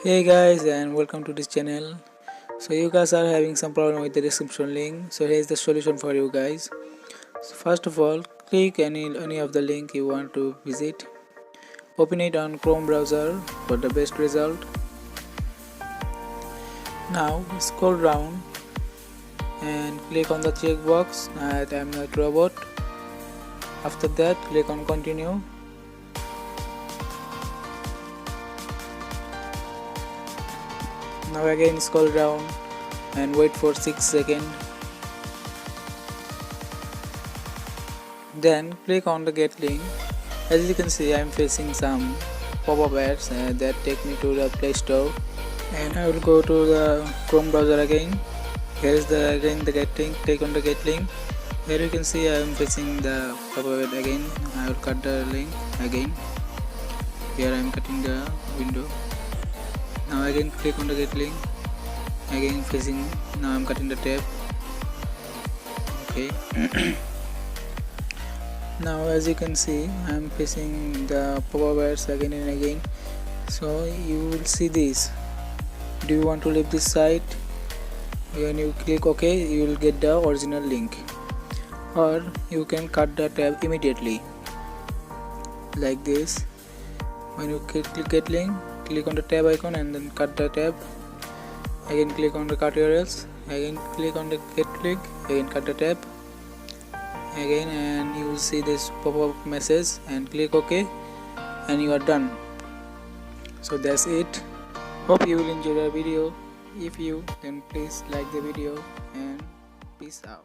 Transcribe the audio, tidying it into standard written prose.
Hey guys, and welcome to this channel. So you guys are having some problem with the description link, so here's the solution for you guys. So first of all, click any of the link you want to visit. Open it on Chrome browser for the best result. Now scroll down and click on the checkbox that I am not robot. After that, click on continue. Now again scroll down and wait for 6 seconds. Then click on the get link. As you can see, I am facing some pop-up ads that take me to the Play Store, and I will go to the Chrome browser again. Here is the get link. Click on the get link. Here you can see I am facing the pop-up ad again. I will cut the link again. Here I am cutting the window. Now again click on the get link. Again facing. Now I am cutting the tab. Okay. Now as you can see, I am facing the pop-up ads again and again. So you will see this. Do you want to leave this site? When you click OK, you will get the original link. Or you can cut the tab immediately, like this. When you click get link, click on the tab icon and then cut the tab. Again click on the cut URLs. Again click on the get link. Again cut the tab. Again, and you will see this pop-up message and click OK, and you are done. So that's it. Hope you will enjoy the video. If you, then please like the video and peace out.